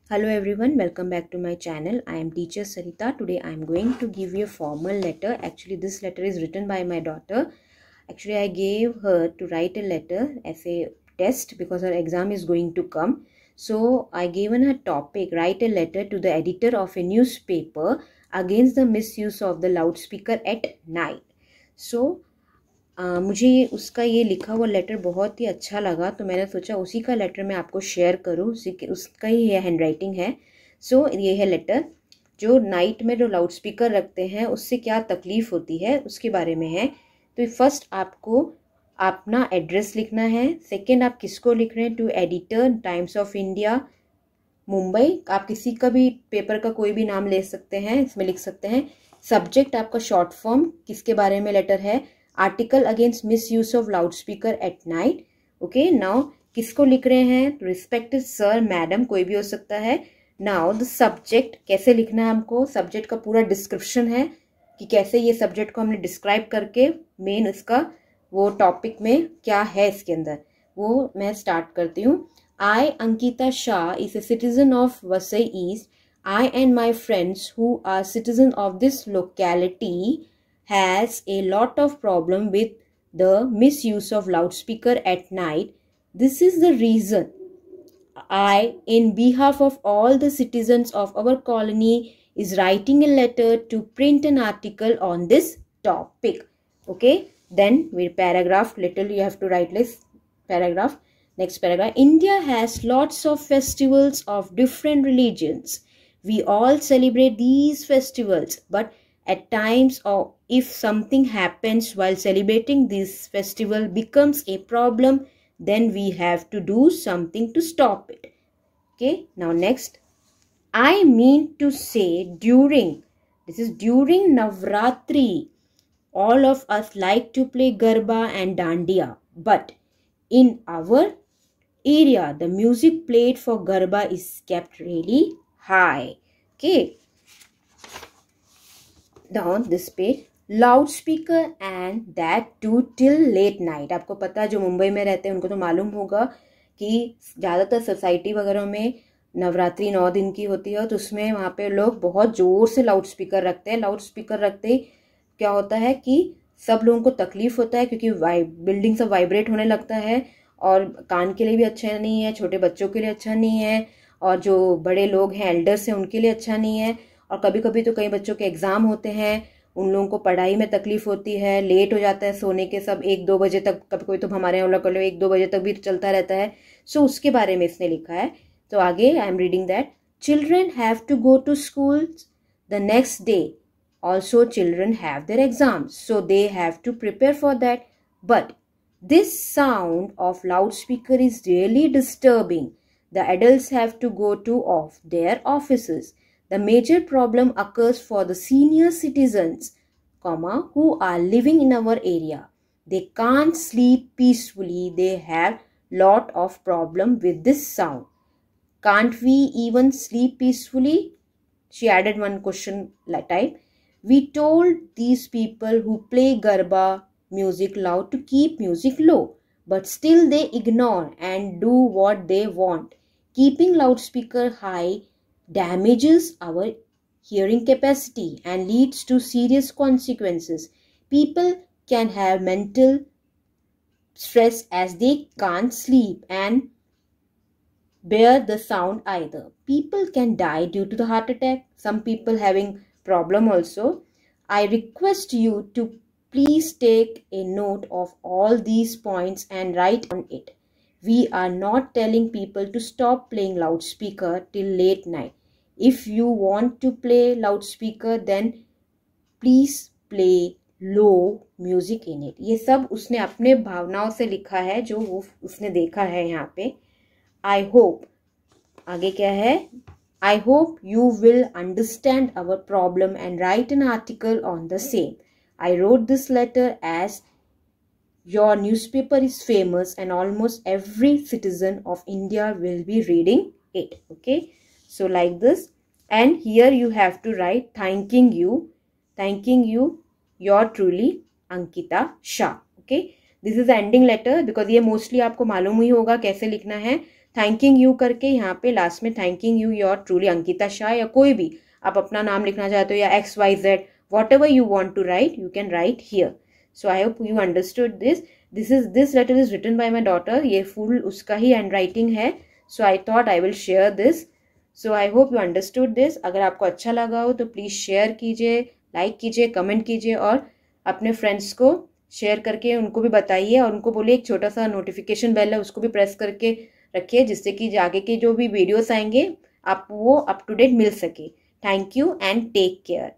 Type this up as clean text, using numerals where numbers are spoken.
Hello everyone, welcome back to my channel. I am teacher Sarita. Today I am going to give you a formal letter. Actually this letter is written by my daughter. Actually I gave her to write a letter as a test because her exam is going to come. So I given her topic, write a letter to the editor of a newspaper against the misuse of the loudspeaker at night. So मुझे उसका ये लिखा हुआ letter बहुत ही अच्छा लगा, तो मैंने सोचा उसी का लेटर मैं आपको शेयर करूँ, उसका ही है हैंड राइटिंग है। सो ये है लेटर, जो नाइट में जो लाउड स्पीकर रखते हैं उससे क्या तकलीफ़ होती है उसके बारे में है। तो फर्स्ट आपको अपना एड्रेस लिखना है। सेकेंड आप किसको लिख रहे हैं, to editor Times of India Mumbai. आप किसी का भी पेपर का कोई भी नाम ले सकते हैं, इसमें लिख सकते हैं। सब्जेक्ट आपका शॉर्ट फॉर्म, किसके बारे में लेटर है। Article against miss use of loud speaker at night. Okay, now किसको लिख रहे हैं, रिस्पेक्टेड सर मैडम, कोई भी हो सकता है। नाउ द सब्जेक्ट, कैसे लिखना है हमको, सब्जेक्ट का पूरा डिस्क्रिप्शन है कि कैसे ये सब्जेक्ट को हमने डिस्क्राइब करके मेन इसका वो टॉपिक में क्या है इसके अंदर, वो मैं स्टार्ट करती हूँ। I, Ankita Shah, is a citizen of Vasai East. I and my friends who are citizens of this locality has a lot of problem with the misuse of loudspeaker at night. This is the reason I, in behalf of all the citizens of our colony, is writing a letter to print an article on this topic. Okay, then with paragraph, little you have to write this paragraph. Next paragraph, India has lots of festivals of different religions. We all celebrate these festivals, but at times or if something happens while celebrating this festival becomes a problem, then we have to do something to stop it. Okay, now next, I mean to say during Navratri, all of us like to play Garba and Dandiya, but in our area the music played for Garba is kept really high. Okay, down this page, loudspeaker and that too till late night. आपको पता है, जो मुंबई में रहते हैं उनको तो मालूम होगा कि ज़्यादातर सोसाइटी वगैरह में नवरात्रि 9 दिन की होती है, तो उसमें वहाँ पे लोग बहुत ज़ोर से लाउड स्पीकर रखते हैं। लाउड स्पीकर रखते ही क्या होता है कि सब लोगों को तकलीफ़ होता है, क्योंकि बिल्डिंग सब वाइब्रेट होने लगता है और कान के लिए भी अच्छा नहीं है, छोटे बच्चों के लिए अच्छा नहीं है, और जो बड़े लोग हैं एल्डर्स हैं उनके लिए अच्छा नहीं है। और कभी कभी तो कई बच्चों के एग्ज़ाम होते हैं, उन लोगों को पढ़ाई में तकलीफ़ होती है, लेट हो जाता है सोने के, सब 1-2 बजे तक, कभी कोई तो हमारे यहाँ कर लो 1-2 बजे तक भी चलता रहता है। सो उसके बारे में इसने लिखा है। तो आगे I am reading that, children have to go to school the next day, also children have their exams, so they have to prepare for that, but this sound of loudspeaker is really disturbing. The adults have to go to off their offices. The major problem occurs for the senior citizens, who are living in our area. They can't sleep peacefully. They have lot of problem with this sound. Can't we even sleep peacefully? She added one question type. We told these people who play Garba music loud to keep music low, but still they ignore and do what they want. Keeping loudspeaker high damages our hearing capacity and leads to serious consequences. People can have mental stress as they can't sleep and bear the sound either. People can die due to the heart attack. Some people having problem also. I request you to please take a note of all these points and write on it. We are not telling people to stop playing loudspeaker till late night. If you want to play loudspeaker, then please play low music in it. ये सब उसने अपने भावनाओं से लिखा है, जो वो उसने देखा है यहाँ पे। I hope, आगे क्या है, I hope you will understand our problem and write an article on the same. I wrote this letter as your newspaper is famous and almost every citizen of India will be reading it. Okay, so like this, and here you have to write thanking you, your truly Ankita Shah. Okay, this is the ending letter because ये mostly आपको मालूम ही होगा कैसे लिखना है। Thanking you करके यहाँ पे लास्ट में thanking you your truly Ankita Shah, या कोई भी आप अपना नाम लिखना चाहते हो, या XYZ, whatever you want to write you can write here. So I hope you understood this. This letter is written by my daughter. ये फुल उसका ही हैंड राइटिंग है. So I thought I will share this. So I hope you understood this. अगर आपको अच्छा लगा हो तो प्लीज़ शेयर कीजिए, लाइक कीजिए, कमेंट कीजिए, और अपने फ्रेंड्स को शेयर करके उनको भी बताइए, और उनको बोलिए एक छोटा सा नोटिफिकेशन बेल है उसको भी प्रेस करके रखिए, जिससे कि आगे के जो भी वीडियोस आएंगे आप वो अप टू डेट मिल सके. Thank you and take care.